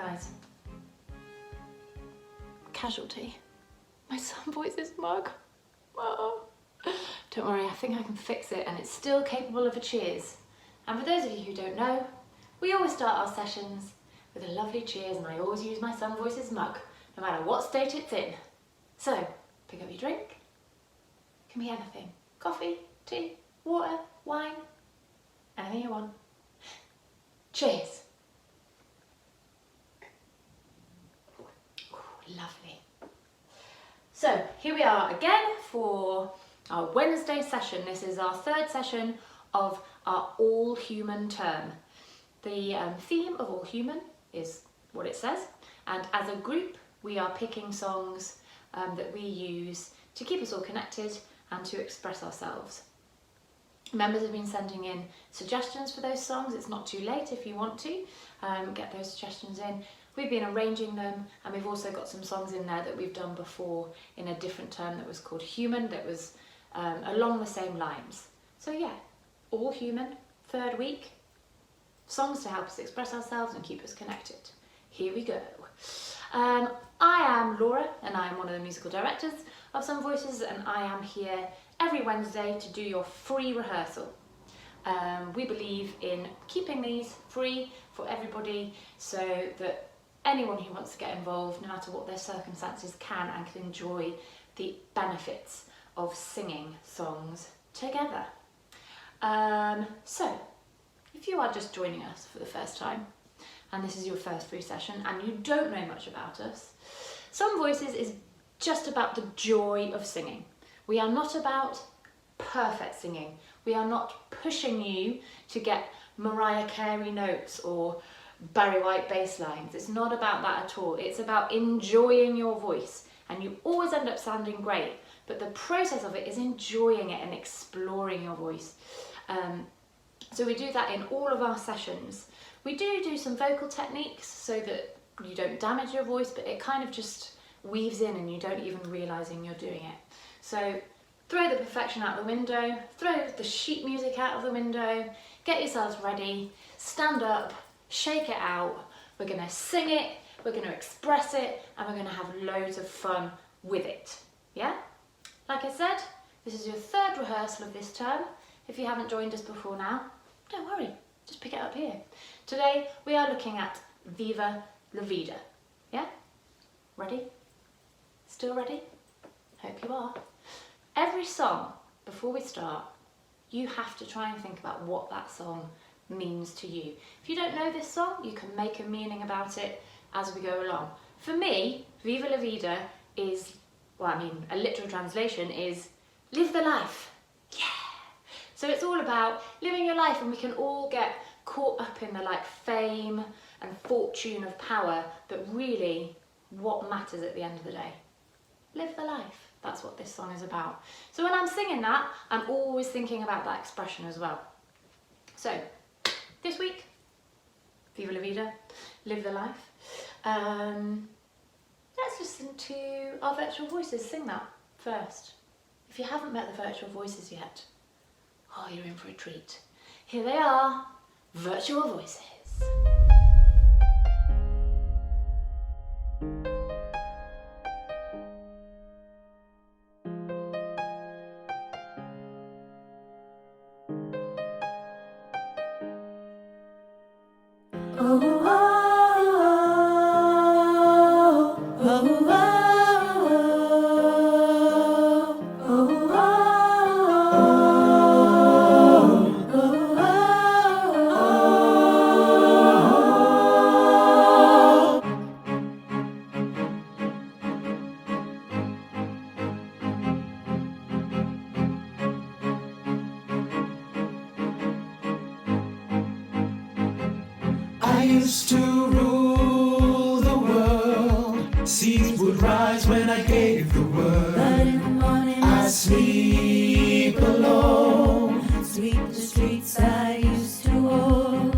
guys. Casualty. My sun voices mug. Oh. Don't worry, I think I can fix it and it's still capable of a cheers. And for those of you who don't know, we always start our sessions with a lovely cheers and I always use my sun voices mug, no matter what state it's in. So, pick up your drink. Can be anything. Coffee, tea, water, wine, anything you want. Cheers. Ooh, lovely. So here we are again for our Wednesday session. This is our third session of our All Human term. The theme of All Human is what it says, and as a group we are picking songs that we use to keep us all connected and to express ourselves. Members have been sending in suggestions for those songs. It's not too late if you want to get those suggestions in. We've been arranging them, and we've also got some songs in there that we've done before in a different term that was called Human, that was along the same lines. So yeah, All Human, third week, songs to help us express ourselves and keep us connected. Here we go. I am Laura and I am one of the musical directors of Some Voices, and I am here every Wednesday to do your free rehearsal. We believe in keeping these free for everybody so that anyone who wants to get involved, no matter what their circumstances, can and can enjoy the benefits of singing songs together. So, if you are just joining us for the first time, and this is your first free session and you don't know much about us, Some Voices is just about the joy of singing. We are not about perfect singing. We are not pushing you to get Mariah Carey notes or Barry White bass lines. It's not about that at all. It's about enjoying your voice, and you always end up sounding great, but the process of it is enjoying it and exploring your voice. So we do that in all of our sessions. We do some vocal techniques so that you don't damage your voice, but it kind of just weaves in and you don't even realising you're doing it. So throw the perfection out the window, throw the sheet music out of the window, get yourselves ready, stand up, shake it out. We're going to sing it, we're going to express it, and we're going to have loads of fun with it. Yeah? Like I said, this is your third rehearsal of this term. If you haven't joined us before now, don't worry, just pick it up here. Today we are looking at Viva la Vida. Yeah? Ready? Still ready? Hope you are. Every song, before we start, you have to try and think about what that song means to you. If you don't know this song, you can make a meaning about it as we go along. For me, Viva la Vida is, well, I mean, a literal translation is live the life. Yeah! So it's all about living your life, and we can all get caught up in the fame and fortune of power, but really what matters at the end of the day? Live the life. That's what this song is about. So when I'm singing that, I'm always thinking about that expression as well. So this week, Viva la Vida, live the life. Let's listen to our virtual voices sing that first. If you haven't met the virtual voices yet, oh, you're in for a treat. Here they are, virtual voices. I used to rule the world. Seas would rise when I gave the word. But in the morning I sleep alone. sweep the streets I used to walk.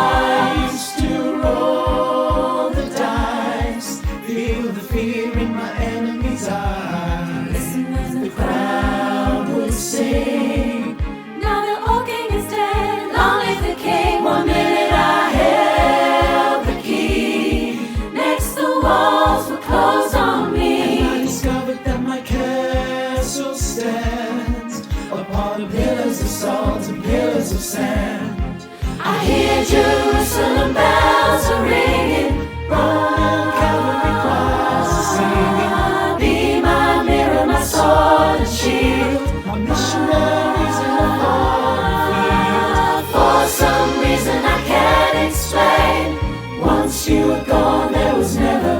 I used to roll the dice, feel Mary's eyes. Listen when The crowd would sing. Now the old king is dead, long live the king. 1 minute I held the key. Next the walls were closed on me. And I discovered that my castle stands upon pillars of salt and pillars of sand. I hear Jerusalem bells are ringing. Roman cavalry choirs are singing. Be my mirror, my sword and shield. Our missionaries in a foreign field. For some reason I can't explain. Once you were gone, there was never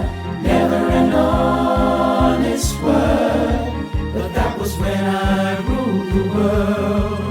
An honest word, but that was when I ruled the world.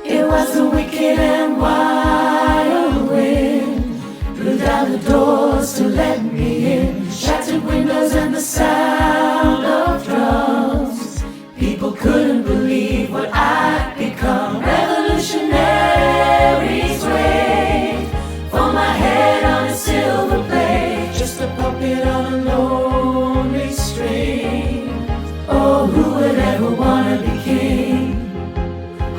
It was the wicked and wild wind blew down the doors to let me in. Shattered windows and the sound of drums. People couldn't believe what I'd become. Revolutionaries waved for my head on a silver plate. Just a puppet on a lonely string. Oh, who would ever wanna be king?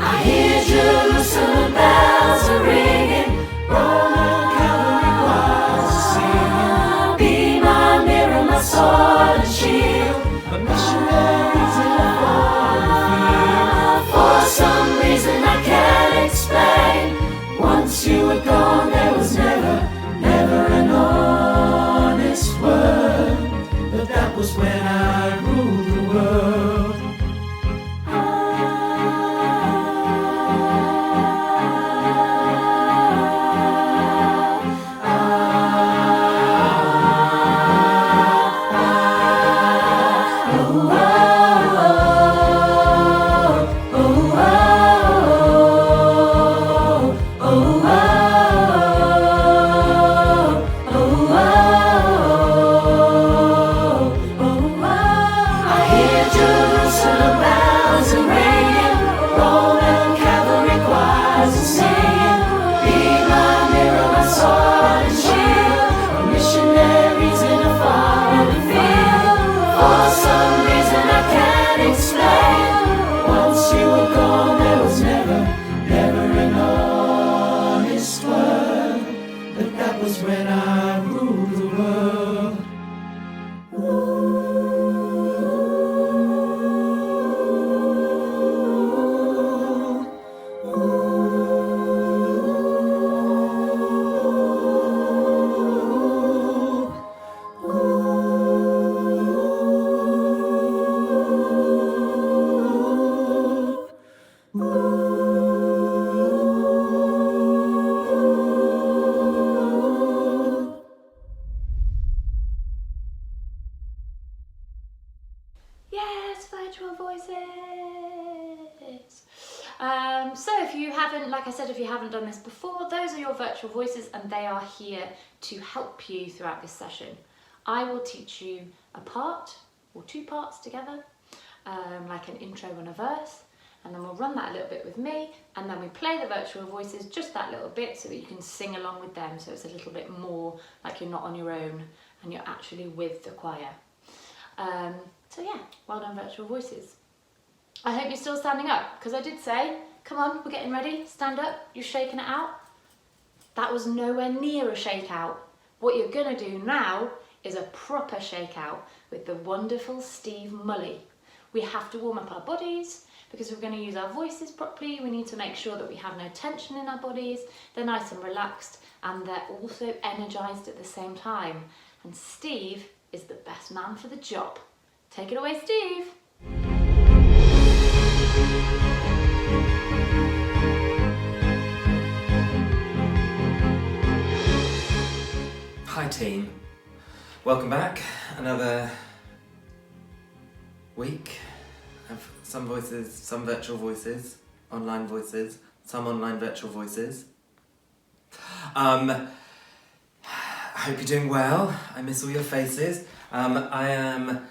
I hear Jerusalem bells are ringing. Roman cavalry choirs are singing. Be my mirror, my sword and shield. Our missionaries in a foreign field. For some reason I can't explain. Once you were gone, there was never An honest word, but that was when I ruled the world. When I ruled the world. Yes, virtual voices. So if you haven't, like I said, if you haven't done this before, those are your virtual voices and they are here to help you throughout this session. I will teach you a part or 2 parts together, like an intro and a verse, and then we'll run that a little bit with me, and then we play the virtual voices just that little bit so that you can sing along with them, so it's a little bit more like you're not on your own and you're actually with the choir. So yeah, well done virtual voices. I hope you're still standing up, because I did say, come on, we're getting ready, stand up, you're shaking it out. That was nowhere near a shakeout. What you're gonna do now is a proper shakeout with the wonderful Steve Mully. We have to warm up our bodies, because we're gonna use our voices properly. We need to make sure that we have no tension in our bodies, they're nice and relaxed, and they're also energized at the same time. And Steve is the best man for the job. Take it away, Steve. Hi team, welcome back. Another week of some voices, some virtual voices, online voices, some online virtual voices. I hope you're doing well. I miss all your faces. I am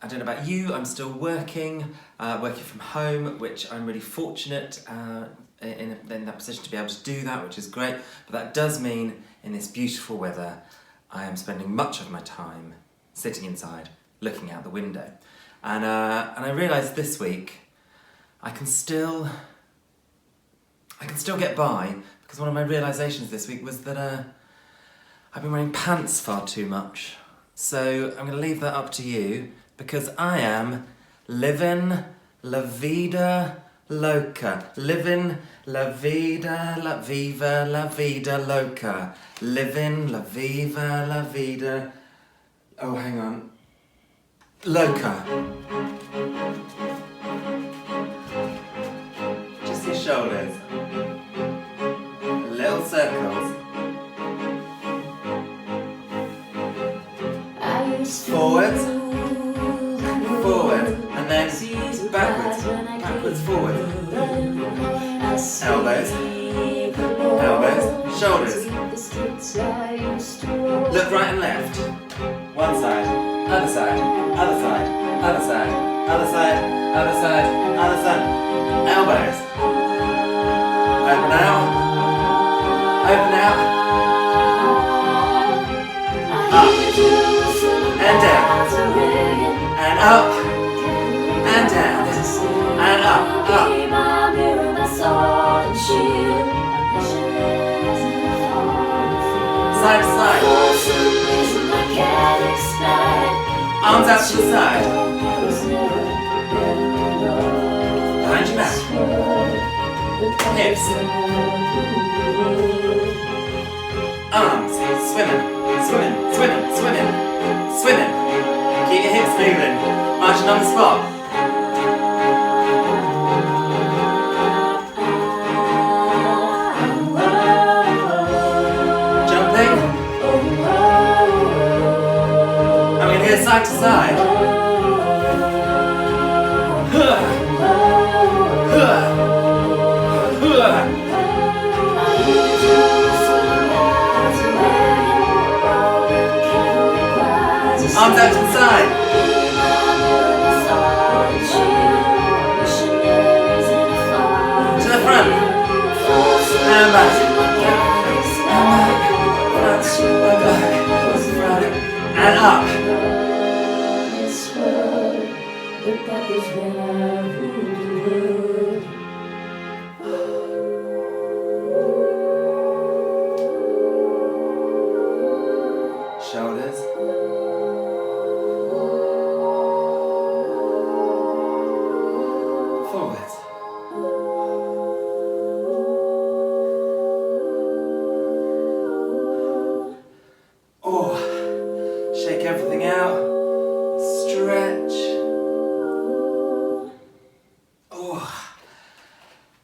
I don't know about you, I'm still working from home, which I'm really fortunate in that position to be able to do that, which is great. But that does mean in this beautiful weather, I am spending much of my time sitting inside, looking out the window. And I realised this week I can still get by, because one of my realisations this week was that I've been wearing pants far too much. So I'm going to leave that up to you, because I am living la vida loca. Living la vida, la viva la vida loca. Living la viva la vida. Oh, hang on. Loca. Just your shoulders. Little circles. Forwards. Forward. And then backwards. Backwards, forward. Elbows. Elbows. Shoulders. Look right and left. One side. Other side. Other side. Other side. Other side. Other side. Other side. Elbows. Open out. Open out. Up. And down. And up. And down. And up. Up. Side to side. Arms out to the side. Behind your back. Hips. Arms. Swimming. Swimming. Swimming. Swimming. Swimming. Keep your hips moving. Marching on the spot. Side to side. Arms out to the side. To the front. And back. And up. Shoulders. Forwards. Oh, shake everything out. Stretch. Oh.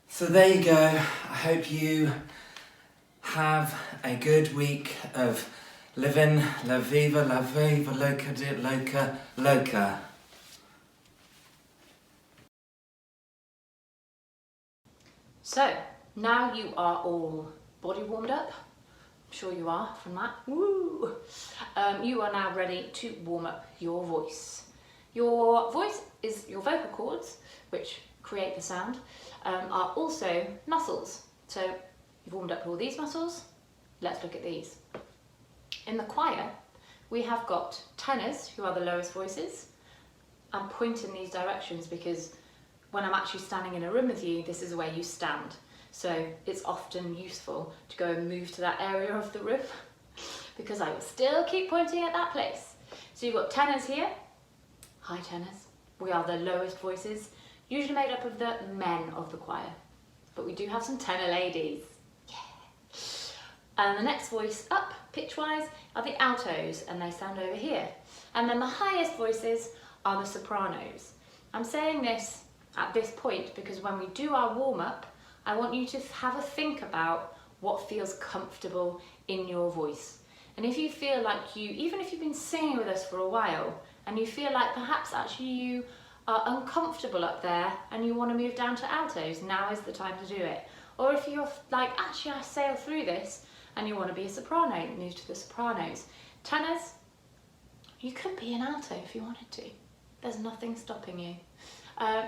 So there you go. I hope you have a good week of living la viva loca de loca loca. So, now you are all body warmed up. I'm sure you are from that. Woo! You are now ready to warm up your voice. Your voice is your vocal cords, which create the sound, are also muscles. So you've warmed up all these muscles. Let's look at these. In the choir, we have got tenors, who are the lowest voices. I'm pointing these directions because when I'm actually standing in a room with you, this is where you stand. So it's often useful to go and move to that area of the room because I will still keep pointing at that place. So you've got tenors here, high tenors. We are the lowest voices, usually made up of the men of the choir, but we do have some tenor ladies. Yeah. And the next voice up, pitch-wise, are the altos, and they stand over here. And then the highest voices are the sopranos. I'm saying this at this point because when we do our warm-up, I want you to have a think about what feels comfortable in your voice. And if you feel like even if you've been singing with us for a while, and you feel like perhaps actually you are uncomfortable up there and you want to move down to altos, now is the time to do it. Or if you're like, actually I sail through this, and you want to be a soprano, move to the sopranos. Tenors, you could be an alto if you wanted to. There's nothing stopping you.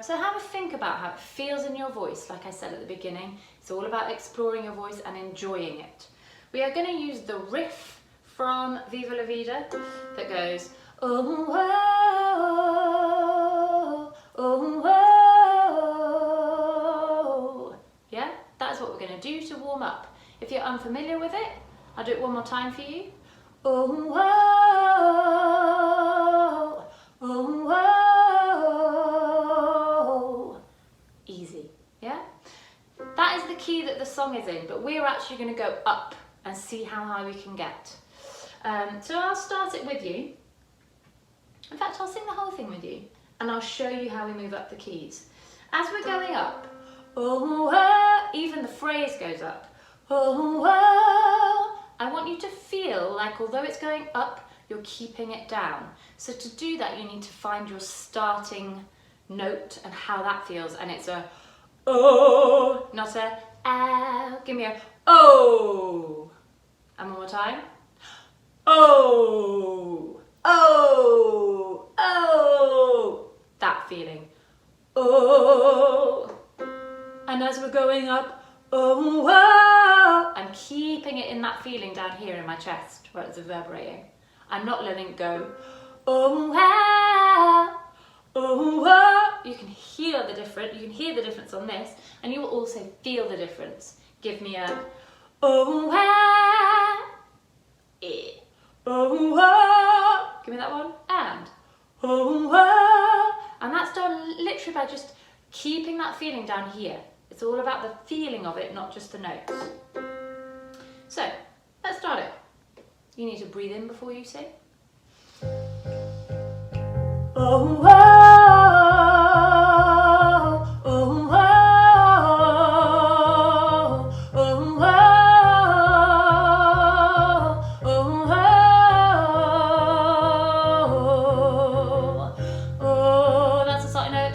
So have a think about how it feels in your voice. Like I said at the beginning, it's all about exploring your voice and enjoying it. We are going to use the riff from Viva La Vida that goes, oh, oh, oh, oh. Yeah, that's what we're going to do to warm up. If you're unfamiliar with it, I'll do it one more time for you. Oh, oh, oh, oh. Easy, yeah? That is the key that the song is in, but we're actually going to go up and see how high we can get. So I'll start it with you. In fact, I'll sing the whole thing with you, and I'll show you how we move up the keys. As we're going up, oh, oh, even the phrase goes up. Oh, oh, I want you to feel like although it's going up, you're keeping it down. So to do that, you need to find your starting note and how that feels. And it's a oh, not a ow. Give me a oh. And one more time. Oh, oh, oh. That feeling. Oh. And as we're going up, oh, oh, I'm keeping it in that feeling down here in my chest where it's reverberating. I'm not letting it go. Oh, oh, oh, oh. You can hear the difference. You can hear the difference on this, and you will also feel the difference. Give me a oh, oh, eh. Oh, oh. Give me that one. And oh, oh. And that's done literally by just keeping that feeling down here. It's all about the feeling of it, not just the notes. So, let's start it. You need to breathe in before you sing. Oh, oh, oh, oh, oh, oh, oh, oh, that's a side note.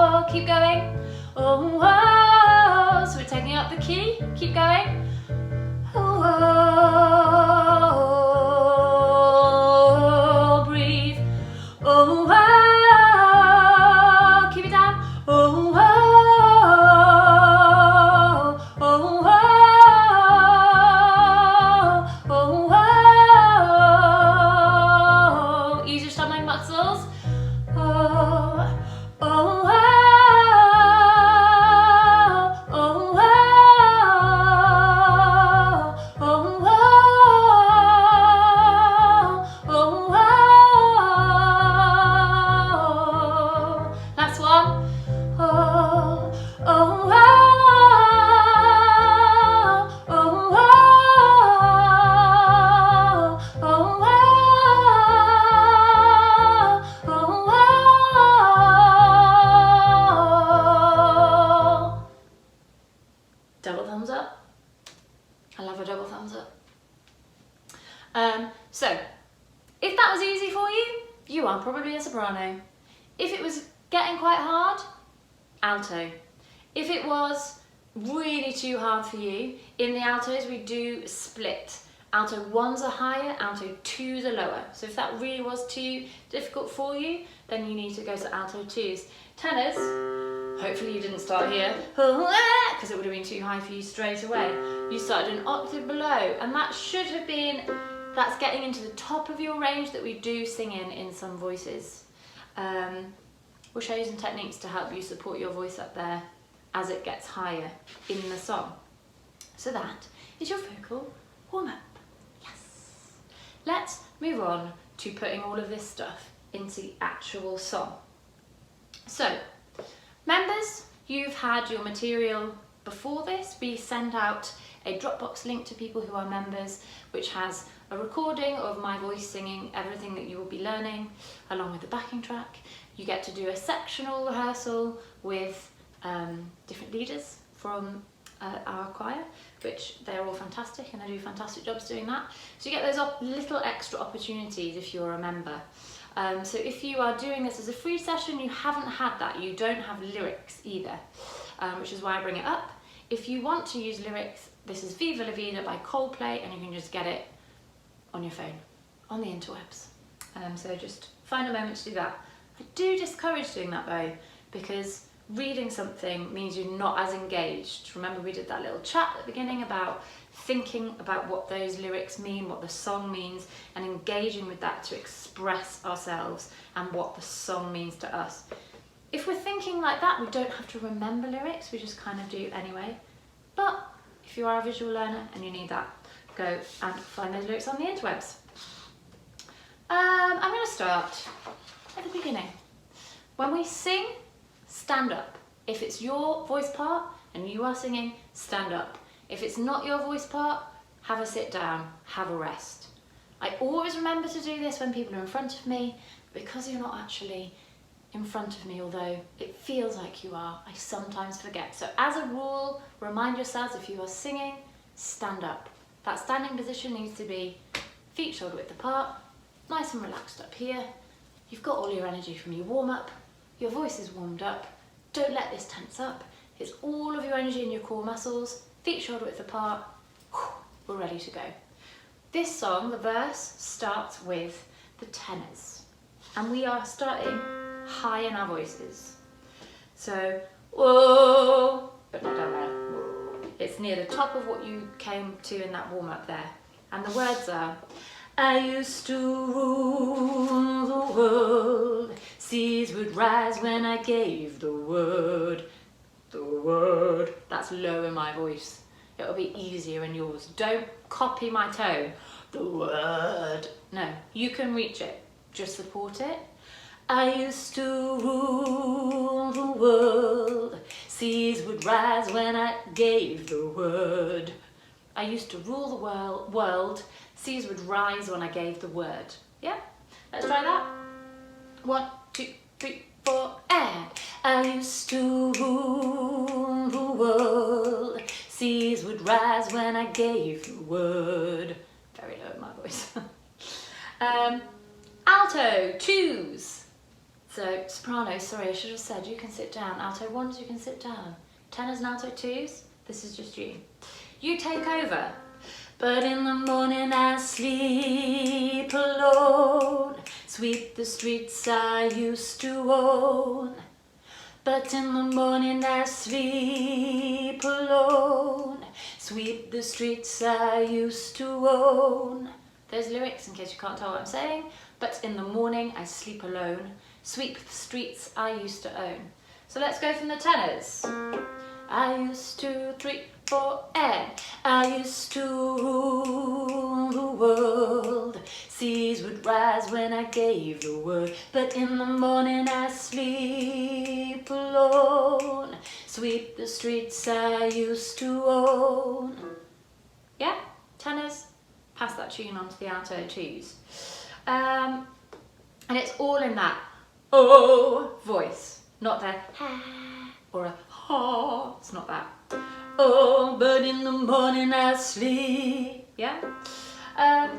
Oh, keep going. Oh, oh, so we're taking up the key. Keep going. Oh, oh, breathe. Oh, oh, keep it down. Oh, oh, oh, oh, oh, use your stomach muscles. Oh, oh, oh. Double thumbs up. I love a double thumbs up. So, if that was easy for you, you are probably a soprano. If it was getting quite hard, alto. If it was really too hard for you, in the altos we do split. Alto 1s are higher, alto 2s are lower. So if that really was too difficult for you, then you need to go to alto 2s. Tenors, hopefully you didn't start here, because it would have been too high for you straight away. You started an octave below, and that should have been, that's getting into the top of your range that we do sing in some voices. We'll show you some techniques to help you support your voice up there as it gets higher in the song. So that is your vocal warm-up. Yes. Let's move on to putting all of this stuff into the actual song. So, members, you've had your material before this. We send out a Dropbox link to people who are members, which has a recording of my voice singing everything that you will be learning, along with the backing track. You get to do a sectional rehearsal with different leaders from our choir, which they're all fantastic and they do fantastic jobs doing that. So you get those little extra opportunities if you're a member. So if you are doing this as a free session, you haven't had that. You don't have lyrics either, which is why I bring it up. If you want to use lyrics, this is Viva La Vida by Coldplay, and you can just get it on your phone, on the interwebs. So just find a moment to do that. I do discourage doing that though, because reading something means you're not as engaged. Remember we did that little chat at the beginning about thinking about what those lyrics mean, what the song means, and engaging with that to express ourselves and what the song means to us. If we're thinking like that, we don't have to remember lyrics, we just kind of do anyway. But if you are a visual learner and you need that, go and find those lyrics on the interwebs. I'm going to start at the beginning. When we sing, stand up. If it's your voice part and you are singing, stand up. If it's not your voice part, have a sit down, have a rest. I always remember to do this when people are in front of me, because you're not actually in front of me, although it feels like you are, I sometimes forget. So as a rule, remind yourselves if you are singing, stand up. That standing position needs to be feet shoulder width apart, nice and relaxed up here. You've got all your energy from your warm up, your voice is warmed up, don't let this tense up. It's all of your energy in your core muscles, feet shoulder width apart, we're ready to go. This song, the verse, starts with the tenors, and we are starting high in our voices. So, whoa, but not down there. It's near the top of what you came to in that warm up there. And the words are, I used to rule the world, seas would rise when I gave the word. The word. That's low in my voice. It'll be easier in yours. Don't copy my tone. The word. No, you can reach it. Just support it. I used to rule the world, seas would rise when I gave the word. I used to rule the world, seas would rise when I gave the word. Yeah? Let's try that. 1, 2, 3, 4, and I used to rule the world, seas would rise when I gave the word. Very low in my voice. Alto, 2s. So, soprano, sorry, I should have said you can sit down. Alto 1s, you can sit down. Tenors and alto 2s, this is just you. You take over. But in the morning I sleep alone, sweep the streets I used to own. But in the morning I sleep alone, sweep the streets I used to own. There's lyrics in case you can't tell what I'm saying. But in the morning I sleep alone, sweep the streets I used to own. So let's go from the tenors. I used to 3, 4, and I used to rule the world. Seas would rise when I gave the word. But in the morning I sleep alone, sweep the streets I used to own. Yeah? Tenors, pass that tune on to the alto 2s. And it's all in that oh voice, not the ha or a ha, it's not that. Oh, but in the morning I sleep, yeah?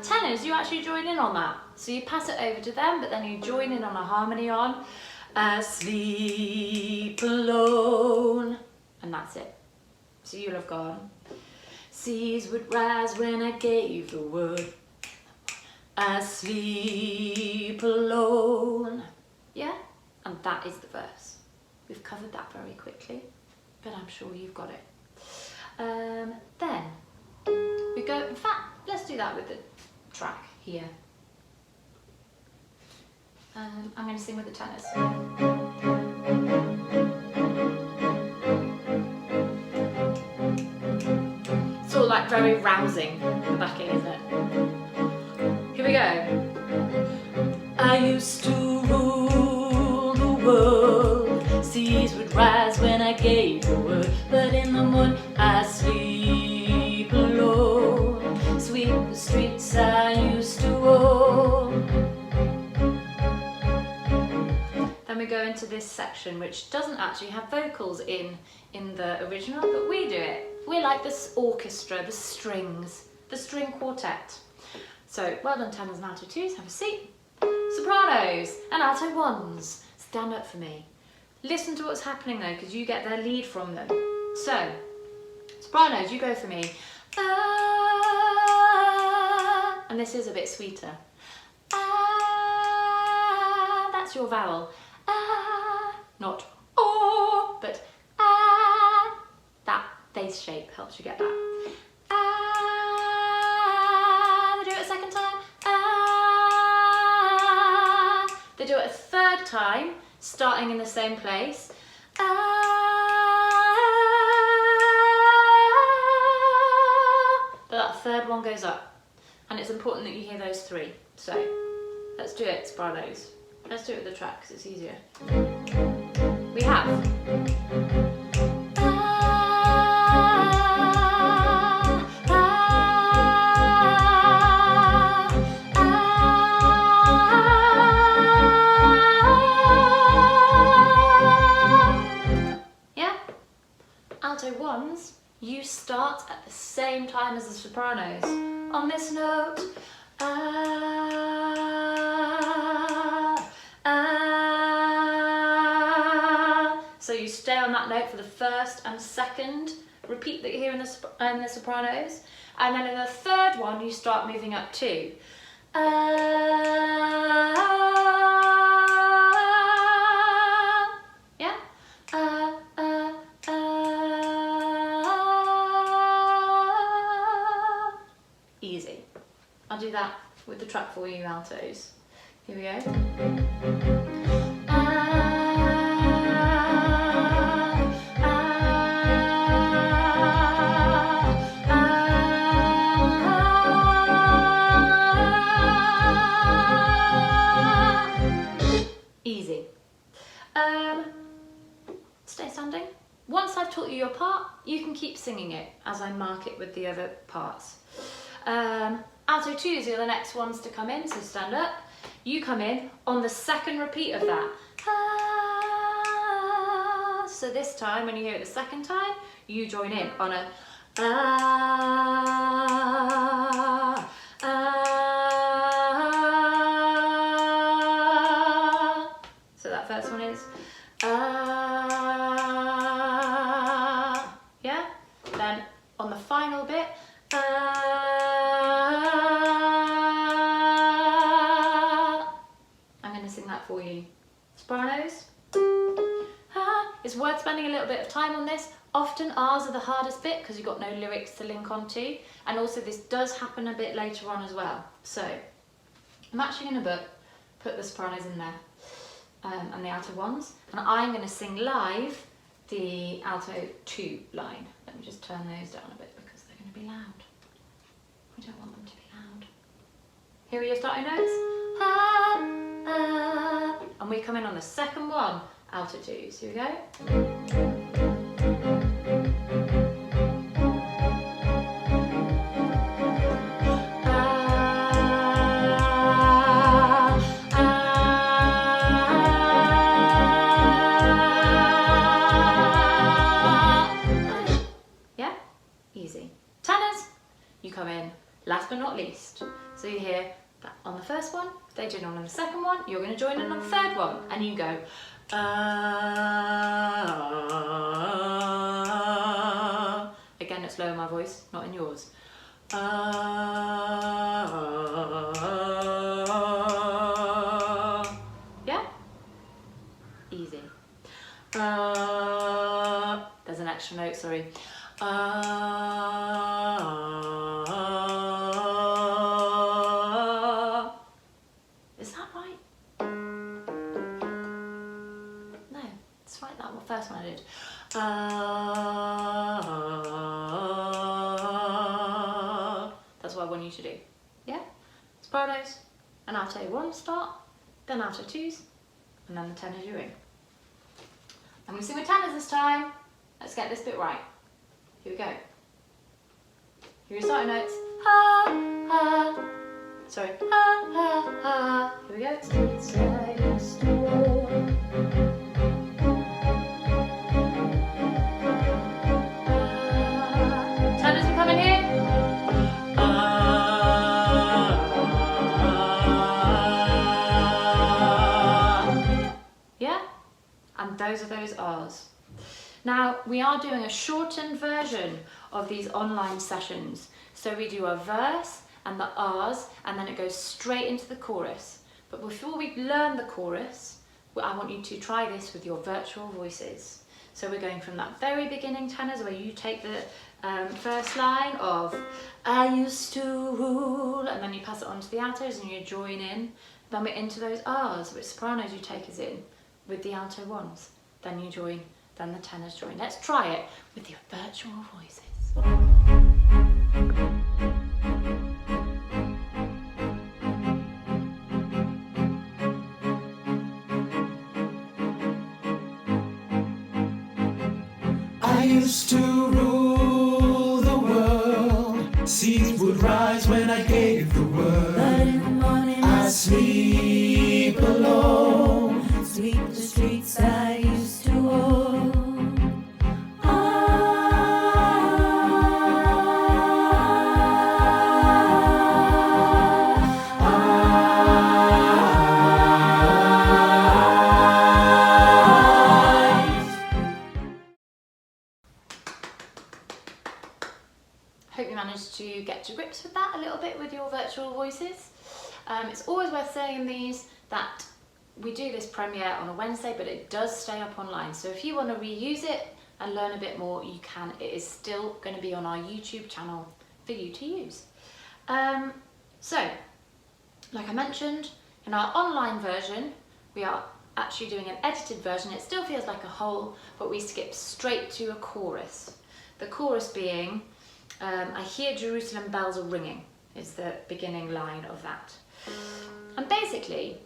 Tenors, you actually join in on that. So you pass it over to them, but then you join in on a harmony on sleep alone, and that's it. So you'll have gone, seas would rise when I gave the word. I sleep alone. Yeah? And that is the verse. We've covered that very quickly, but I'm sure you've got it. Then we go, in fact, let's do that with the track here. I'm going to sing with the tenors. It's all like very rousing, the backing, isn't it? Here we go. I used to rule the world, seas would rise when I gave the word. But in the morning I sleep alone, sweep the streets I used to own. Then we go into this section which doesn't actually have vocals in the original, but we do it. We like this orchestra, the strings, the string quartet. So, well done tenors and alto 2s, have a seat. Sopranos and alto 1s, stand up for me. Listen to what's happening though, because you get their lead from them. So, sopranos, you go for me. and this is a bit sweeter. Ah, that's your vowel. Ah, not oh, but ah. That bass shape helps you get that. Ah, they do it a second time. Ah, they do it a third time, starting in the same place. But that third one goes up, and it's important that you hear those three. So let's do it, Sopranos. Let's do it with the track because it's easier. We have alto ones, you start at the same time as the sopranos. On this note, so you stay on that note for the first and second repeat that you hear in the sopranos, and then in the third one you start moving up too. Yeah? Easy. I'll do that with the track for you, altos. Here we go. Easy. Stay standing. Once I've taught you your part, you can keep singing it as I mark it with the other parts. Alto 2s are the next ones to come in, so stand up. You come in on the second repeat of that. So this time, when you hear it the second time, you join in on a So that first one is yeah? Then on the final bit, I'm going to sing that for you. Sopranos. It's worth spending a little bit of time on this. Often R's are the hardest bit because you've got no lyrics to link onto, and also this does happen a bit later on as well. So I'm actually going to put the sopranos in there and the alto ones, and I'm going to sing live the alto 2 line. Let me just turn those down a bit because they're going to be loud. We don't want them to be loud. Here are your starting notes. And we come in on the second one, alto 2s. Here we go. Yeah? Easy. Tenors, you come in last but not least. So you hear that on the first one, they join on the second one, you're going to join in on the third one, and you go again, it's low in my voice, not in yours. Yeah? Easy. There's an extra note, sorry. Is that right? No, it's right, that first one I did. That's what I want you to do. Yeah? Sopranos and alto 1 start, then alto 2s, and then the tenors you're in. I'm going to sing with tenors this time. Let's get this bit right. Here we go. Here are your starting notes. Sorry. Here we go. Tenors are coming here. Yeah? And those are those R's. Now, we are doing a shortened version of these online sessions. So we do a verse and the R's, and then it goes straight into the chorus. But before we learn the chorus, I want you to try this with your virtual voices. So we're going from that very beginning tenors where you take the first line of I used to rule, and then you pass it on to the altos and you join in. Then we're into those R's, which sopranos you take us in with the alto ones. Then you join, then the tenors join. Let's try it with your virtual voices. I used to rule the world. Seas would rise when I gave the word. But in the morning I sleep alone. sweep the streets I used to own. Hope you managed to get to grips with that a little bit with your virtual voices. It's always worth saying in these that we do this premiere on a Wednesday, but it does stay up online. So if you want to reuse it and learn a bit more, you can. It is still going to be on our YouTube channel for you to use. So, like I mentioned, in our online version, we are actually doing an edited version. It still feels like a whole, but we skip straight to a chorus. The chorus being, I hear Jerusalem bells are ringing, is the beginning line of that. And basically,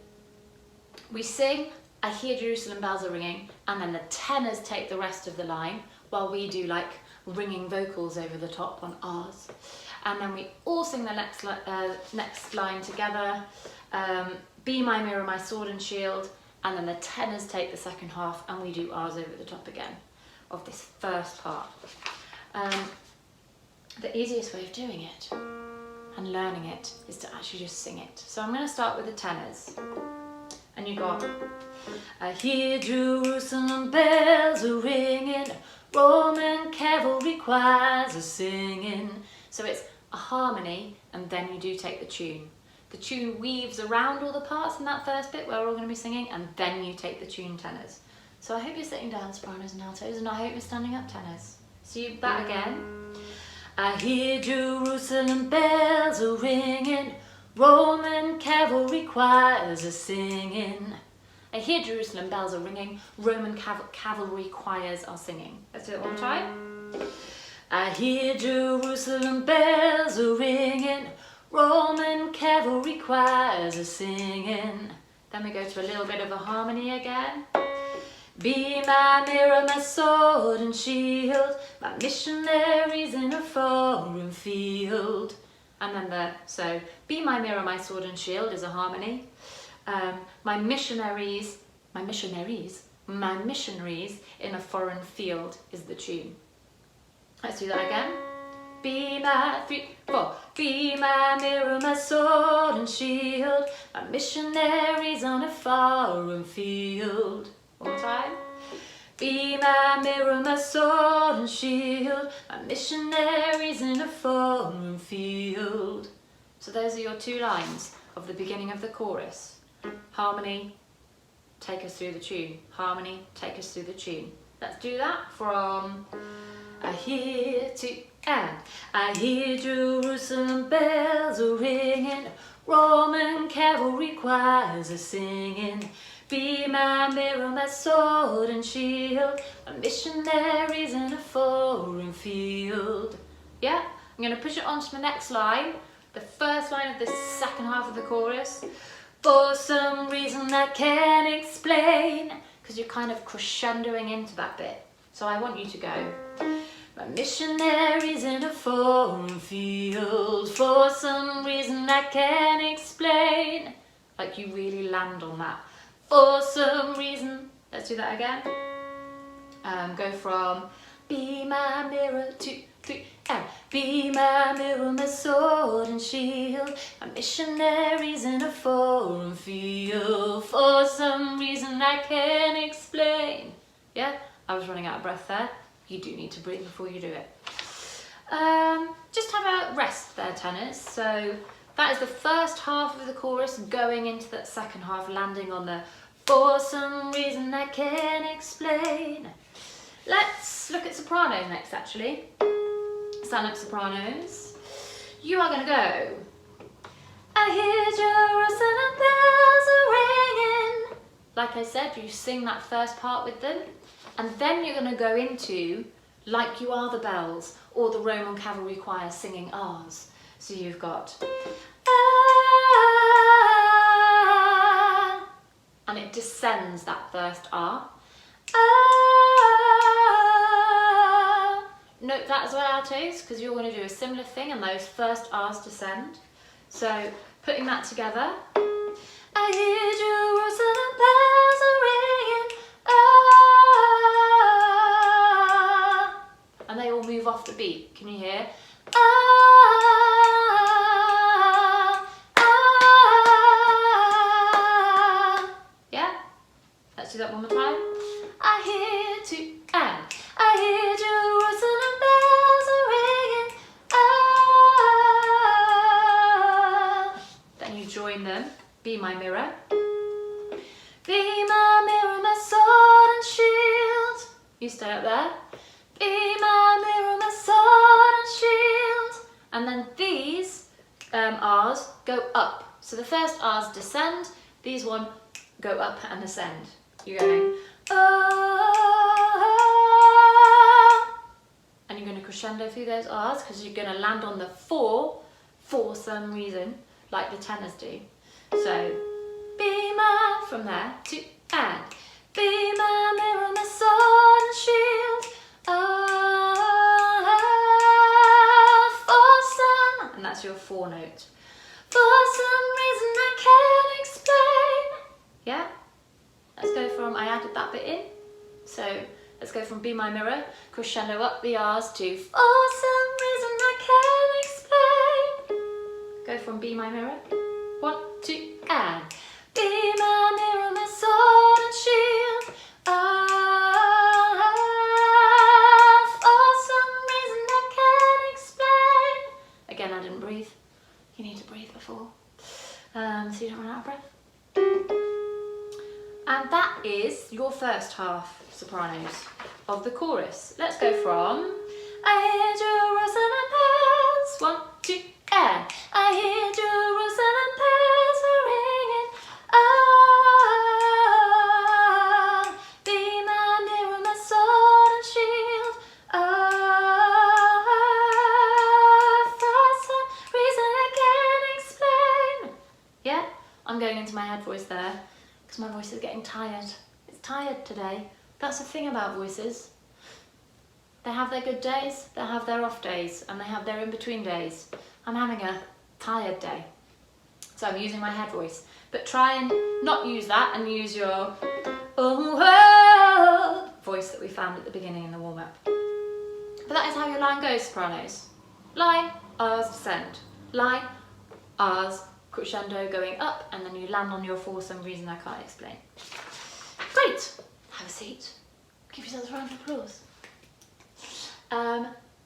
we sing, I hear Jerusalem bells are ringing, and then the tenors take the rest of the line, while we do like ringing vocals over the top on R's. And then we all sing the next line together, be my mirror, my sword and shield, and then the tenors take the second half, and we do R's over the top again of this first part. The easiest way of doing it and learning it is to actually just sing it. So I'm going to start with the tenors. And you got, I hear Jerusalem bells are ringing, Roman cavalry choirs are singing. So it's a harmony, and then you do take the tune. The tune weaves around all the parts in that first bit where we're all going to be singing, and then you take the tune tenors. So I hope you're sitting down, sopranos and altos, and I hope you're standing up, tenors. See that again. I hear Jerusalem bells are ringing, Roman cavalry choirs are singing. I hear Jerusalem bells are ringing, Roman cavalry choirs are singing. Let's do it one more time. I hear Jerusalem bells are ringing, Roman cavalry choirs are singing. Then we go to a little bit of a harmony again. Be my mirror, my sword and shield, my missionaries in a foreign field. And then so be my mirror, my sword and shield is a harmony. My missionaries in a foreign field is the tune. Let's do that again. Be my, 3, 4. Be my mirror, my sword and shield, my missionaries on a foreign field. One more time. Be my mirror, my sword and shield, my missionaries in a foreign field. So those are your two lines of the beginning of the chorus. Harmony, take us through the tune. Harmony, take us through the tune. Let's do that from I hear to and I hear Jerusalem bells are ringing, Roman cavalry choirs are singing. Be my mirror, my sword and shield, my missionaries in a foreign field. Yeah, I'm going to push it on to the next line, the first line of the second half of the chorus. For some reason I can't explain, because you're kind of crescendoing into that bit. So I want you to go, my missionaries in a foreign field. For some reason I can't explain. Like you really land on that. For some reason, let's do that again. Go from be my mirror, 2, 3, and be my mirror, my sword and shield, my missionaries in a foreign field. For some reason I can't explain. Yeah, I was running out of breath there. You do need to breathe before you do it. Just have a rest there, tenors. So That is the first half of the chorus going into that second half, landing on the for some reason I can't explain. Let's look at sopranos next, actually. Stand up sopranos. You are going to go. I hear Jerusalem bells are ringing. Like I said, you sing that first part with them, and then you're going to go into Like You Are the Bells, or the Roman Cavalry Choir singing R's. So you've got ah, and it descends that first R. Ah. Note that as well, altos, because you're going to do a similar thing and those first R's descend. So putting that together. I hear Jerusalem bells are ringing. Ah. And they all move off the beat. Can you hear? Ah, ah. Yeah? Let's do that one more time. I hear to and I hear Jerusalem bells are ringing. Ah. Then you join them. Be my mirror. Be my mirror, my sword and shield. You stay up there. Be my mirror, my sword and shield. And then these R's go up. So the first R's descend, these one go up and ascend. You're going, oh, and you're going to crescendo through those R's because you're going to land on the four for some reason, like the tenors do. So, be my, from there to and. Be my mirror, my sword and shield. For some, and that's your four note. For some reason I can't explain. Yeah? Let's go from, I added that bit in. So, let's go from Be My Mirror, crescendo up the R's to For some reason I can't explain. Go from Be My Mirror. 1, 2, and. Be my mirror, my sword and shield. For some reason I can't explain. Again, I didn't breathe. You need to breathe before, so you don't run out of breath. And that is your first half, sopranos, of the chorus. Let's go from I hear Jerusalem bells. 1, 2, and. I hear Jerusalem bells are ringing. Ah, be my mirror, my sword and shield. Ah, for some reason I can't explain. Yeah, I'm going into my head voice there because my voice is getting tired. It's tired today. That's the thing about voices. They have their good days, they have their off days, and they have their in-between days. I'm having a tired day, so I'm using my head voice. But try and not use that and use your oh, voice that we found at the beginning in the warm-up. But that is how your line goes, sopranos. Line, R's, descend. Line, R's, crescendo going up, and then you land on your for some reason I can't explain. Great! Have a seat. Give yourselves a round of applause.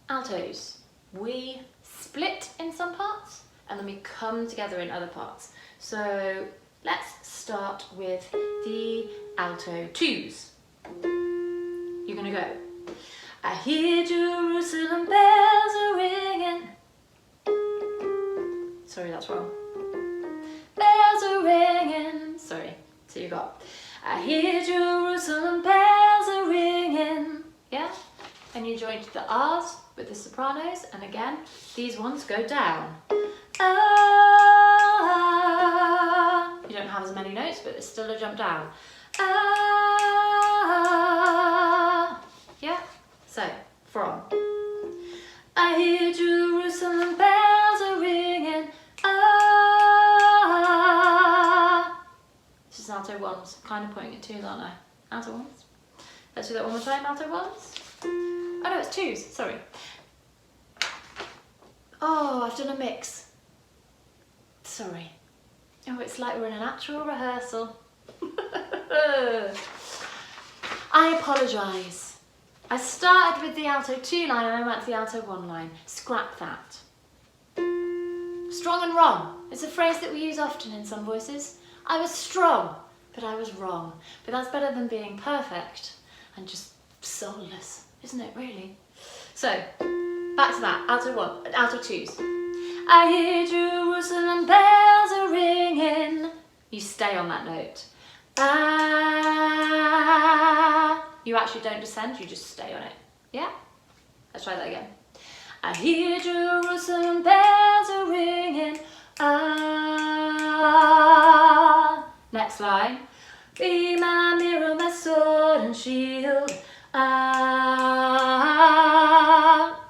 Altos. We split in some parts and then we come together in other parts. So let's start with the alto twos. You're gonna go. I hear Jerusalem bells are ringing. Sorry, that's wrong. Bells are ringing. Sorry. So you got I hear Jerusalem bells are ringing. Yeah? And you join the R's with the sopranos, and again, these ones go down. Ah, you don't have as many notes, but there's still a jump down. Ah, yeah? So, from I hear Jerusalem bells are ringing. Ah, this is alto ones. I'm kind of pointing at twos, aren't I? Alto ones. Let's do that one more time, alto ones. Oh no, it's twos, sorry. Oh, I've done a mix. Sorry. Oh, it's like we're in an actual rehearsal. I apologise. I started with the alto 2 line and I went to the alto 1 line. Scrap that. Strong and wrong. It's a phrase that we use often in some voices. I was strong, but I was wrong. But that's better than being perfect and just soulless, isn't it, really? So, back to that, alto 1, alto 2s. I hear Jerusalem bells are ringing. You stay on that note. Ah. You actually don't descend, you just stay on it. Yeah? Let's try that again. I hear Jerusalem bells are ringing. Ah. Next line. Be my mirror, my sword and shield. Ah.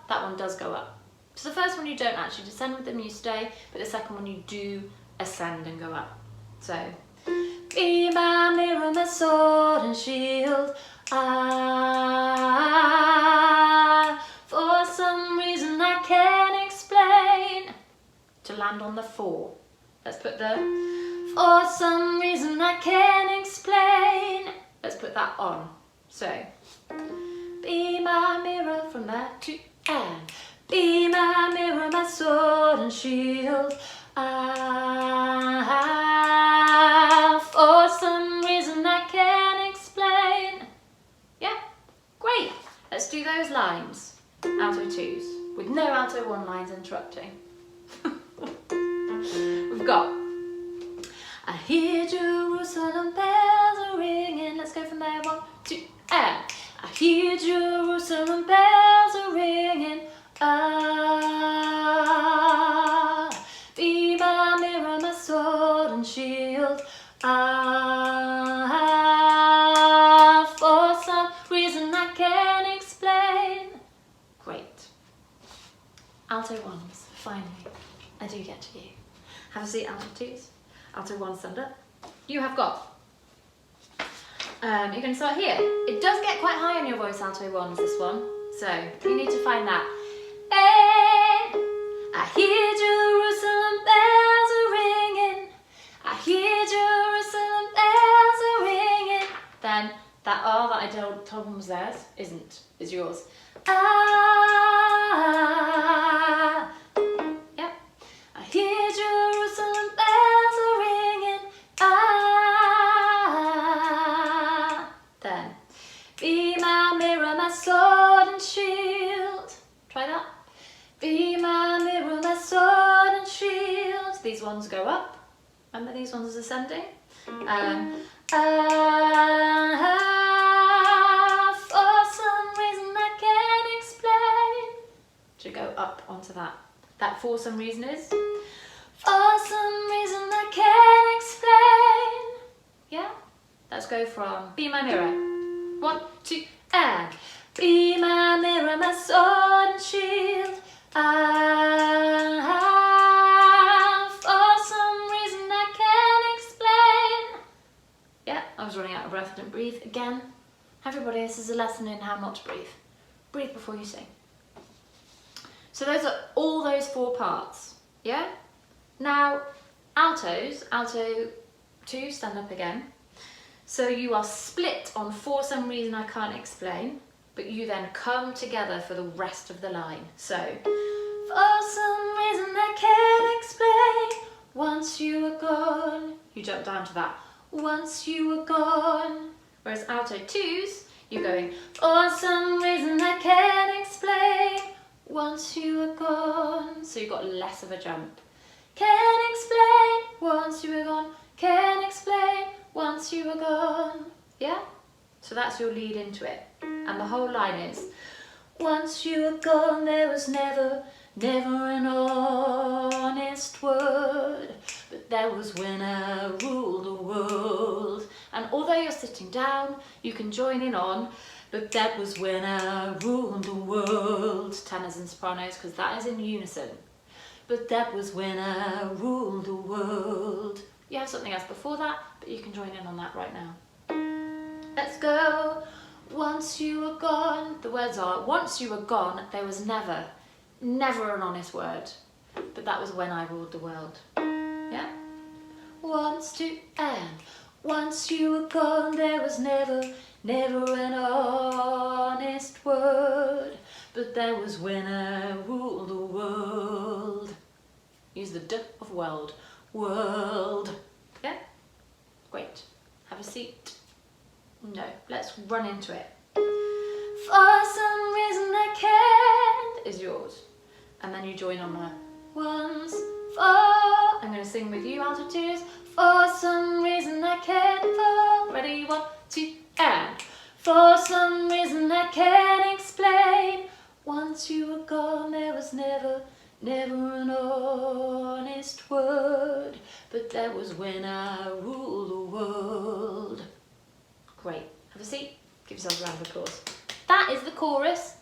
That one does go up. So the first one you don't actually descend with them, you stay, but the second one you do ascend and go up. So, be my mirror, my sword and shield. Ah, for some reason I can't explain. To land on the 4. Let's put the, for some reason I can't explain. Let's put that on. So, be my mirror from that to and. Be my mirror, my sword and shield. Ah, for some reason I can't explain. Yeah, great. Let's do those lines. Alto 2s, with no alto 1 lines interrupting. We've got, I hear Jerusalem bells are ringing. Let's go from there, 1, 2, and. I hear Jerusalem bells are ringing. Ah, be my mirror, my sword and shield. Ah, for some reason I can't explain. Great. Alto 1s, finally. I do get to you. Have a seat, alto 2s. Alto 1, stand up. You have got. You're going to start here. It does get quite high on your voice, alto 1s, this one. So you need to find that. Hey, I hear Jerusalem bells are ringing. I hear Jerusalem bells are ringing. Then that R that I told them was theirs isn't, is yours. Ah, yep. I hear Jerusalem bells are ringing. Ah, then be my mirror, my sword and shield. Try that. Be my mirror, my sword and shield. These ones go up. Remember these ones are ascending? For some reason I can't explain. To go up onto that. That for some reason is. For some reason I can't explain. Yeah? Let's go from be my mirror. 1, 2, and. Be my mirror, my sword and shield. Ah, for some reason I can't explain. Yeah, I was running out of breath, I didn't breathe again. Everybody, this is a lesson in how not to breathe. Breathe before you sing. So those are all those 4 parts, yeah? Now, altos, alto 2, stand up again. So you are split on for some reason I can't explain, but you then come together for the rest of the line. So, for some reason I can't explain, once you were gone. You jump down to that, once you were gone. Whereas alto 2s, you're going, for some reason I can't explain, once you were gone. So you've got less of a jump. Can't explain, once you were gone. Can't explain, once you were gone. Yeah? So that's your lead into it. And the whole line is, once you were gone, there was never an honest word, but there was when I ruled the world. And although you're sitting down, you can join in on, but that was when I ruled the world. Tenors and sopranos, because that is in unison. But that was when I ruled the world. You have something else before that, but you can join in on that right now. Let's go. Once you were gone. The words are, once you were gone, there was never an honest word. But that was when I ruled the world. Yeah? Once to and. Once you were gone, there was never an honest word. But that was when I ruled the world. Use the D of world. world. Yeah? Great. Have a seat. No, let's run into it. For some reason I can't is yours. And then you join on the ones, for. I'm going to sing with you, alto twos. For some reason I can't fall. Ready, 1, 2, and. For some reason I can't explain. Once you were gone, there was never an honest word. But that was when I ruled the world. Great. Have a seat. Give yourself a round of applause. That is the chorus.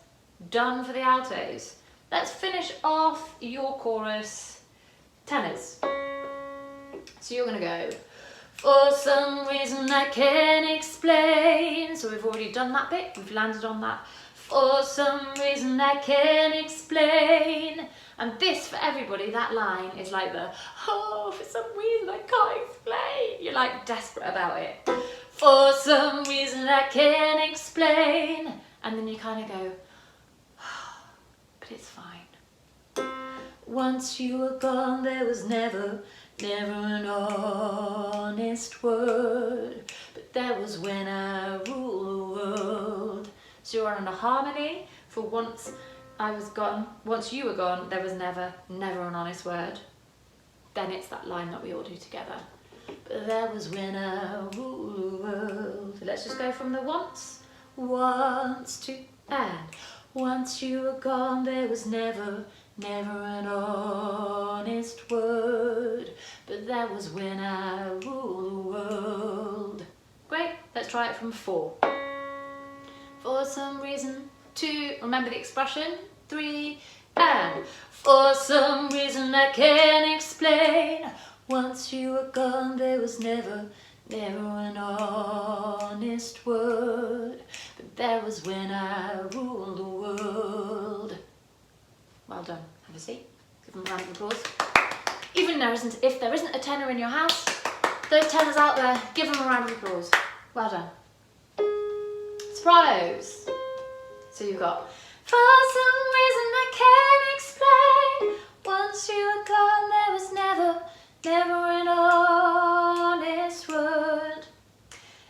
Done for the altos. Let's finish off your chorus. Tenors. So you're going to go, for some reason I can't explain. So we've already done that bit. We've landed on that. For some reason I can't explain. And this, for everybody, that line is like the, oh, for some reason I can't explain. You're like desperate about it. For some reason I can't explain. And then you kind of go, oh, but it's fine. Once you were gone, there was never an honest word. But that was when I ruled the world. So you're on a harmony for once I was gone, once you were gone, there was never an honest word. Then it's that line that we all do together. But that was when I ruled the world. So let's just go from the once, to, and. Once you were gone, there was never an honest word. But that was when I ruled the world. Great, let's try it from 4. For some reason, 2, remember the expression, 3, and. For some reason I can't explain. Once you were gone, there was never an honest word. But that was when I ruled the world. Well done. Have a seat. Give them a round of applause. Even if there isn't a tenor in your house, those tenors out there, give them a round of applause. Well done. Sopranos. So you've got, for some reason I can't explain. Once you were gone, there was never an honest word.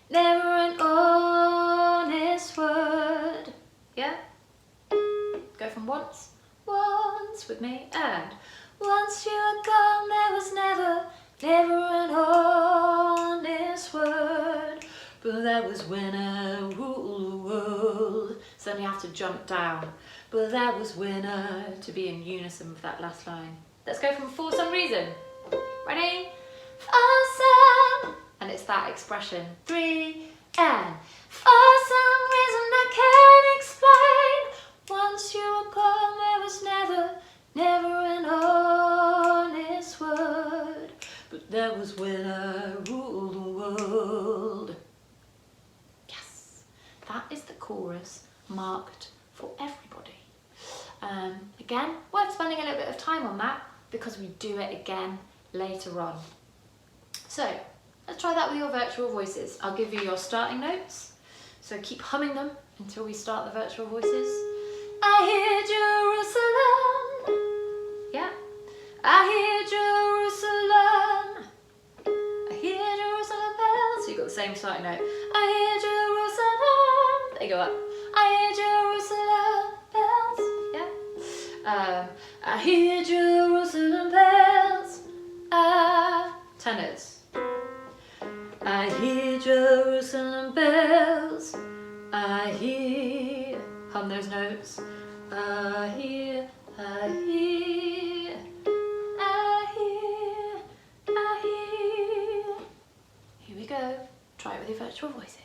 Never an honest word. Yeah? Go from once with me, and. Once you were gone, there was never an honest word. But that was when I ruled the world. So then you have to jump down. But that was when to be in unison with that last line. Let's go from for some reason. Ready? For some. And it's that expression. 3, and. For some reason I can't explain. Once you were gone, there was never an honest word. But that was when I ruled the world. Yes, that is the chorus marked for everybody. Again, worth spending a little bit of time on that because we do it again later on. So let's try that with your virtual voices. I'll give you your starting notes. So keep humming them until we start the virtual voices. I hear Jerusalem. Yeah. I hear Jerusalem. I hear Jerusalem bells. So you've got the same starting note. I hear Jerusalem. There you go up. I hear Jerusalem bells. Yeah. I hear Jerusalem bells. Tenors. I hear Jerusalem bells. I hear. Hum those notes. I hear. I hear. I hear. I hear. Here we go. Try it with your virtual voices.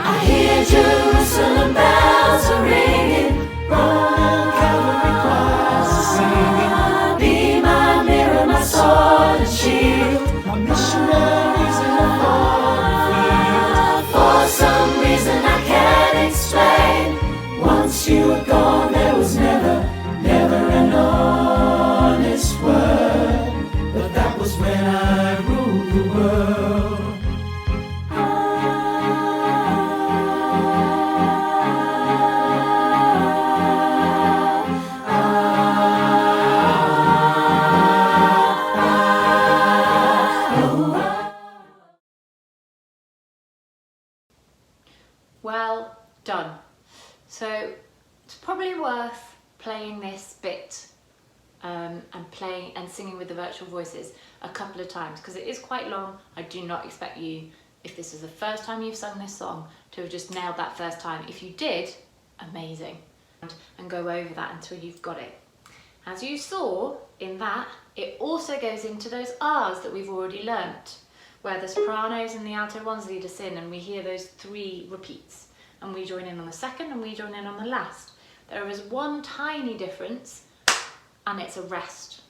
I hear Jerusalem bells are ringing, Roman cavalry choirs singing. Be my mirror, my sword and shield, my missionaries in the foreign field. For some reason I can't explain. Once you were gone, there was never an honest word. But that was when I ruled the and singing with the virtual voices a couple of times, because it is quite long. I do not expect you, if this is the first time you've sung this song, to have just nailed that first time. If you did, amazing. And go over that until you've got it. As you saw in that, it also goes into those R's that we've already learnt, where the sopranos and the alto ones lead us in, and we hear those 3 repeats, and we join in on the second and we join in on the last. There is one tiny difference, and it's a rest,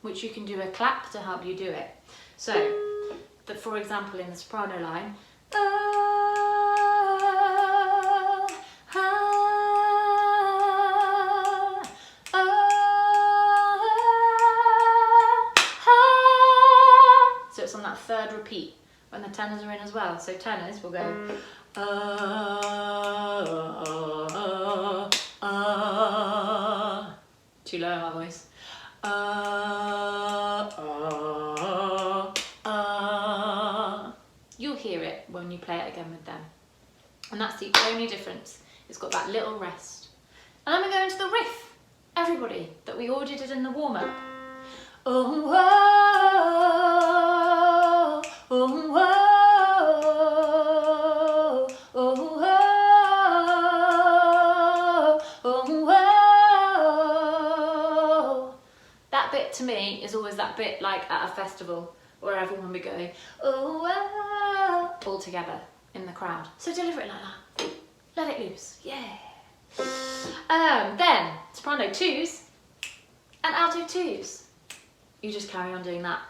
which you can do a clap to help you do it. So, for example, in the soprano line, so it's on that third repeat when the tenors are in as well. So tenors will go too low in my voice. You'll hear it when you play it again with them. And that's the only difference. It's got that little rest. And then we go into the riff, everybody, that we already did in the warm-up. Oh, whoa, oh, whoa, oh, whoa, oh, whoa. That bit to me is always that bit like at a festival where everyone will be going, oh, whoa, all together in the crowd. So deliver it like that. Let it loose, yeah. Then soprano 2s and alto 2s. You just carry on doing that.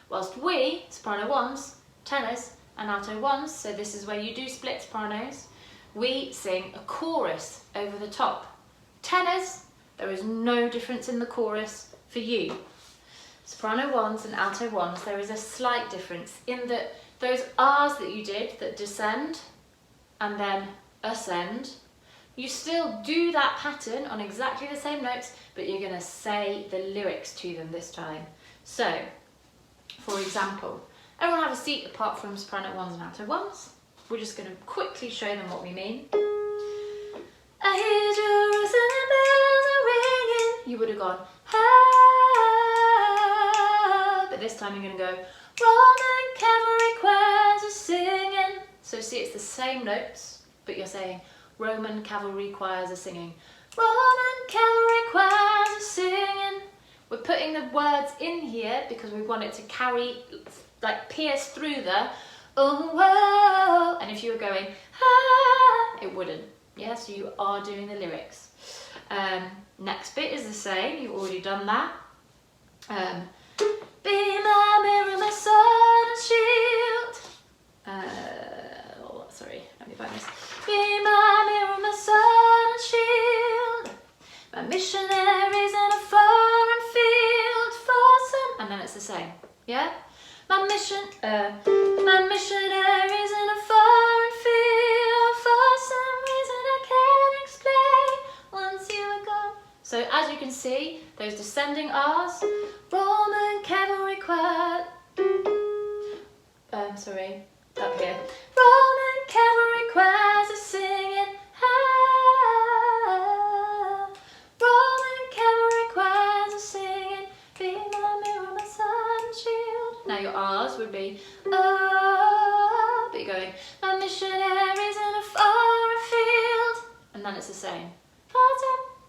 Whilst we, soprano 1s, tenors and alto 1s, so this is where you do split sopranos, we sing a chorus over the top. Tenors, there is no difference in the chorus for you. Soprano 1s and alto 1s, there is a slight difference in that those R's that you did that descend and then ascend, you still do that pattern on exactly the same notes, but you're going to say the lyrics to them this time. So, for example, everyone have a seat apart from soprano 1s and alto 1s. We're just going to quickly show them what we mean. I hear Jerusalem bells are ringing. You would have gone, ah, but this time you're going to go, Roman cavalry choirs are singing. So see, it's the same notes, but you're saying, Roman cavalry choirs are singing. Roman cavalry choirs are singing. We're putting the words in here because we want it to carry, like pierce through the oh, whoa. And if you were going, ah, it wouldn't. Yeah, so you are doing the lyrics. Next bit is the same, you've already done that. Be my mirror, my sword and shield. Sorry, let me find this. Be my mirror, my sword and shield. My missionaries in a foreign field for some. And then it's the same, yeah? My missionaries in a foreign field for some reason I can't explain. Once you are gone. So as you can see, those descending R's, Roman cavalry choir. Sorry, up here. Roman cavalry choirs are singing. Ah, Roman cavalry choirs are singing. Be my mirror, my sun and shield. Now your R's would be oh, but you're going. My missionaries in a foreign field, and then it's the same.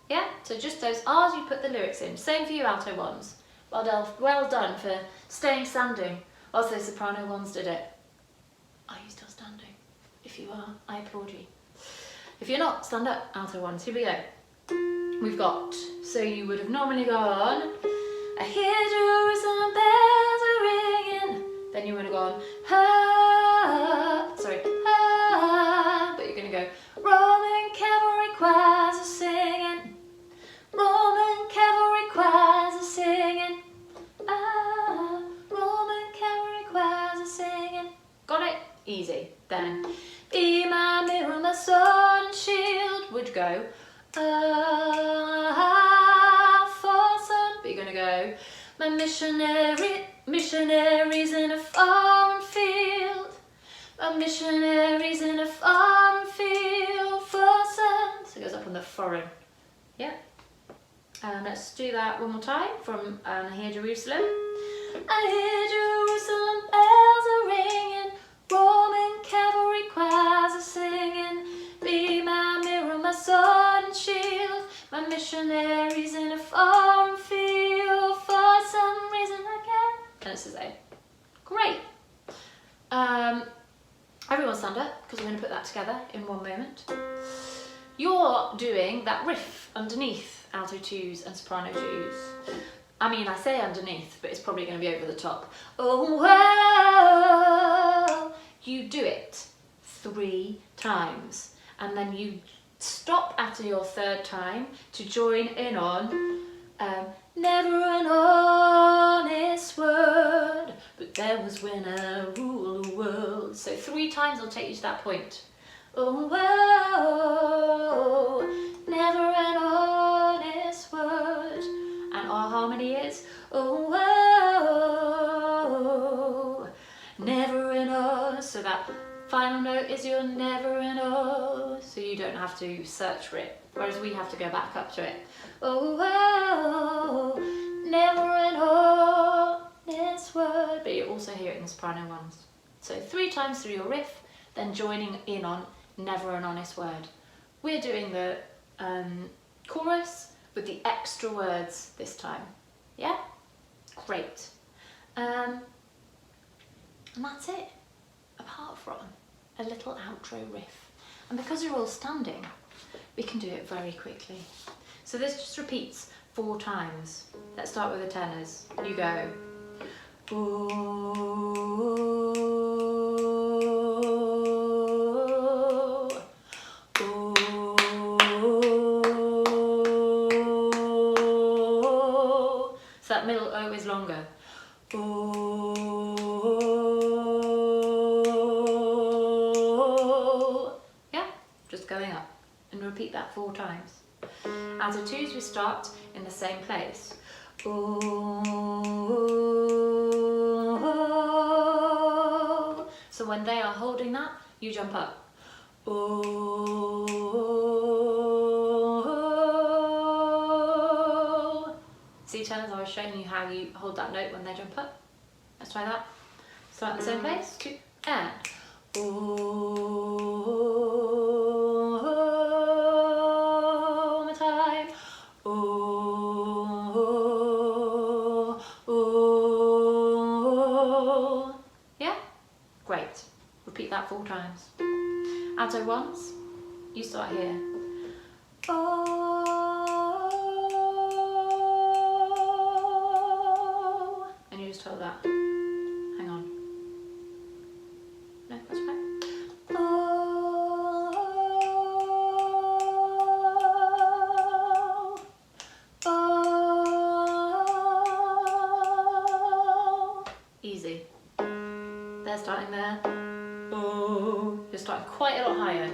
Yeah, so just those R's you put the lyrics in. Same for you alto 1s. Well done for staying standing. Also soprano 1s did it. Are you still standing? If you are, I applaud you. If you're not, stand up, alto 1s. Here we go. We've got, so you would have normally gone, I hear Jerusalem bells are ringing. Then you would have gone, ah, sorry, ah, but you're going to go, Roman cavalry choirs are singing. Roman cavalry choirs are singing. Ah, Roman cavalry choirs are singing. Got it? Easy. Then, be my mirror, my sword and shield would go, ah, for some. But you're going to go, my missionaries in a foreign field. My missionaries in a foreign field for some. So it goes up on the foreign. Yeah. Let's do that one more time from I Hear Jerusalem. I hear Jerusalem bells are ringing, Roman cavalry choirs are singing. Be my mirror, my sword and shield, my missionaries in a foreign field. For some reason I can't. And it says A. Great. Everyone stand up because we're going to put that together in one moment. You're doing that riff underneath alto 2s and soprano 2s. I mean, I say underneath, but it's probably going to be over the top. Oh, well, you do it 3 times, and then you stop after your 3rd time to join in on never an honest word, but there was when I ruled the world. So 3 times will take you to that point. Oh, whoa, never an honest word. And our harmony is, oh, whoa, never an honest. So that final note is your never an honest. So you don't have to search for it, whereas we have to go back up to it. Oh, whoa, never an honest word. But you also hear it in the soprano ones. So 3 times through your riff, then joining in on never an honest word. We're doing the chorus with the extra words this time. Yeah? Great. And that's it, apart from a little outro riff. And because you're all standing, we can do it very quickly. So this just repeats 4 times. Let's start with the tenors. You go. So that middle O is longer. Yeah, just going up. And repeat that 4 times. Alto 2s, we start in the same place. So when they are holding that, you jump up. See, tenors, I was showing you how you hold that note when they jump up. Let's try that. Start in the same place, 2, and one more time. Yeah? Great. Repeat that 4 times. Alto 1s, you start here. And you just hold that. Hang on. No, that's right. Easy. They're starting there. You're starting quite a lot higher.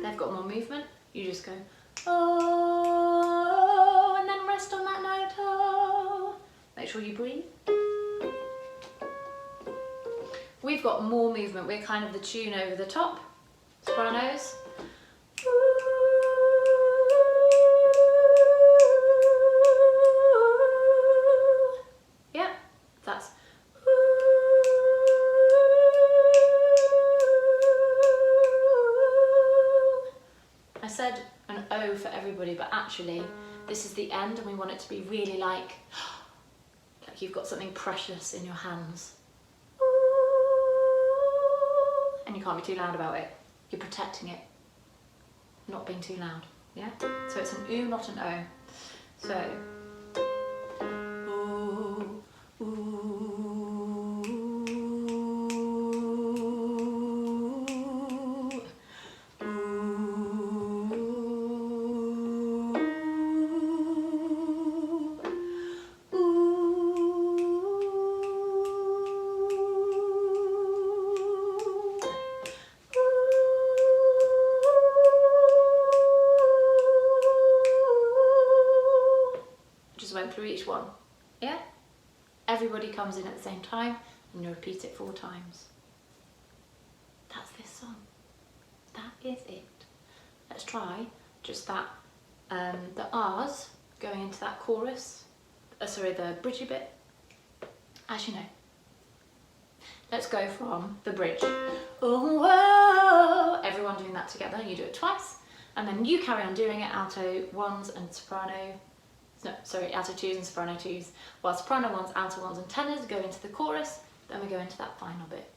They've got more movement. You just go and then rest on that note. Make sure you breathe. We've got more movement. We're kind of the tune over the top. Sopranos. Yeah, that's. I said an O for everybody, but actually this is the end and we want it to be really like you've got something precious in your hands. And you can't be too loud about it. You're protecting it. Not being too loud. Yeah? So it's an oo, not an O. So went through each one. Yeah? Everybody comes in at the same time and you repeat it 4 times. That's this song. That is it. Let's try just that the R's going into that chorus, the bridgey bit, as you know. Let's go from the bridge. Oh, whoa. Everyone doing that together. You do it twice, and then you carry on doing it alto ones and soprano. No, sorry, alto twos and soprano twos. While soprano ones, alto ones, and tenors go into the chorus. Then we go into that final bit.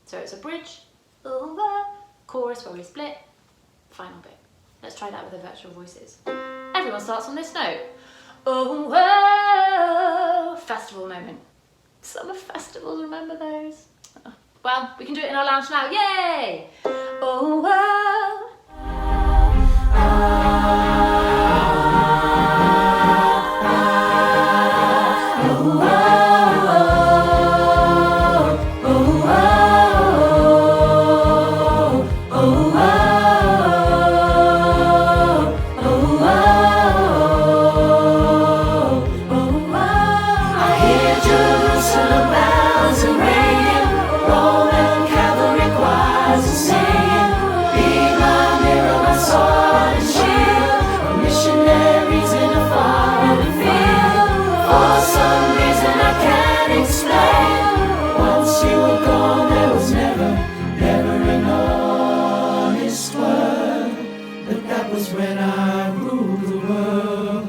So it's a bridge, chorus where we split, final bit. Let's try that with the virtual voices. Everyone starts on this note. Oh, whoa. Festival moment. Summer festivals, remember those? Well, we can do it in our lounge now. Yay! Oh, whoa. When I ruled the world.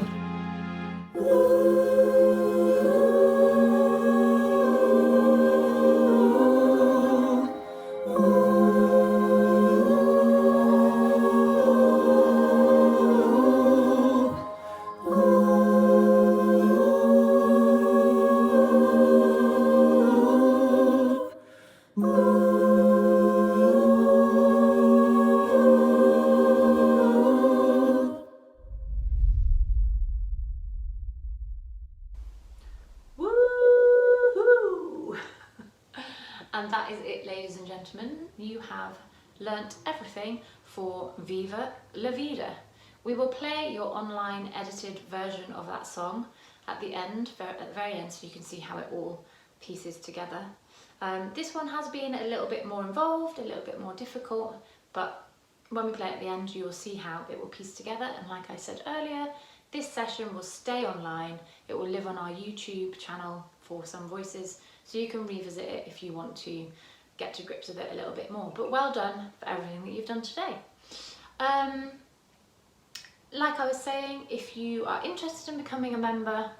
And that is it, ladies and gentlemen. You have learnt everything for Viva la Vida. We will play your online edited version of that song at the end, at the very end, so you can see how it all pieces together. This one has been a little bit more involved, a little bit more difficult, but when we play at the end, you will see how it will piece together. And like I said earlier, this session will stay online. It will live on our YouTube channel for Some Voices, so you can revisit it if you want to get to grips with it a little bit more. But well done for everything that you've done today. Like I was saying, if you are interested in becoming a member,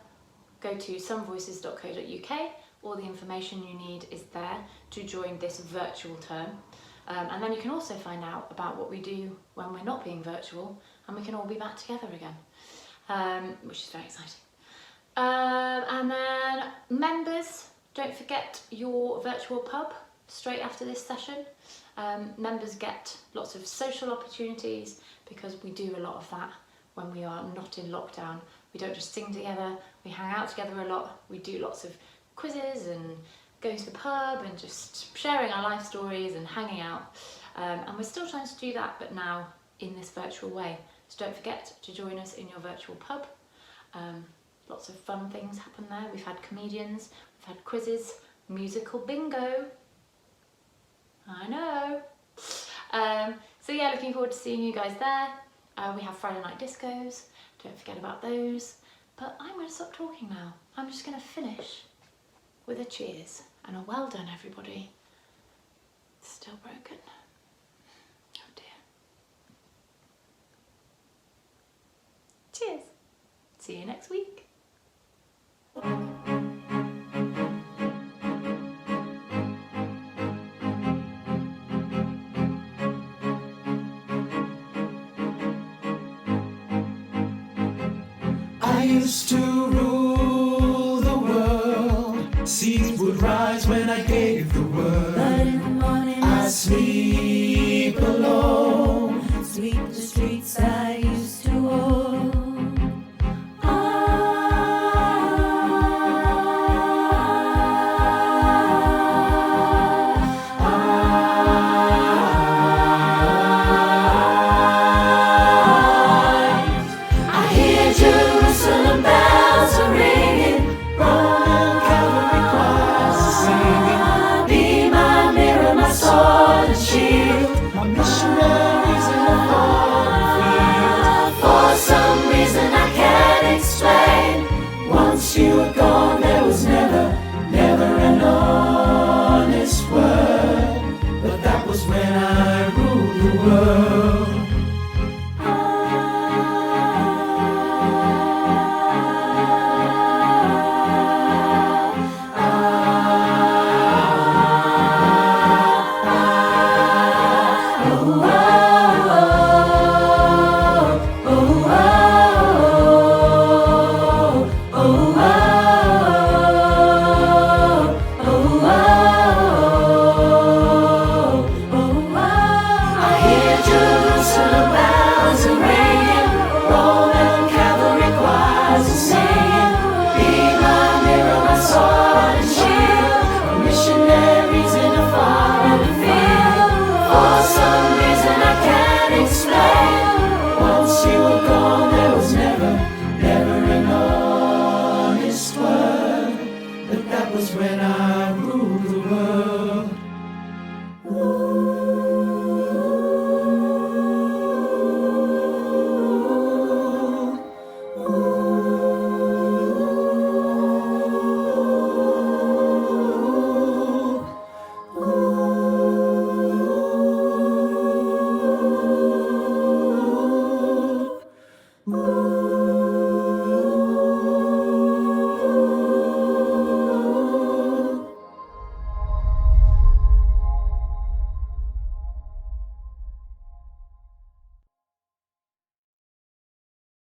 go to somevoices.co.uk. All the information you need is there to join this virtual term. And then you can also find out about what we do when we're not being virtual, and we can all be back together again, which is very exciting. And then members, don't forget your virtual pub straight after this session. Members get lots of social opportunities because we do a lot of that when we are not in lockdown. We don't just sing together, we hang out together a lot. We do lots of quizzes and going to the pub and just sharing our life stories and hanging out. And we're still trying to do that, but now in this virtual way. So don't forget to join us in your virtual pub. Lots of fun things happen there. We've had comedians, we've had quizzes, musical bingo. I know. So yeah, looking forward to seeing you guys there. We have Friday night discos, don't forget about those. But I'm going to stop talking now. I'm just going to finish with a cheers and a well done, everybody. It's still broken. Oh dear. Cheers. See you next week. I used to rule the world. Seas would rise when I gave the word. But in the morning I sleep alone. sweep the streets I used to walk. I hear Jerusalem bells ring. was when I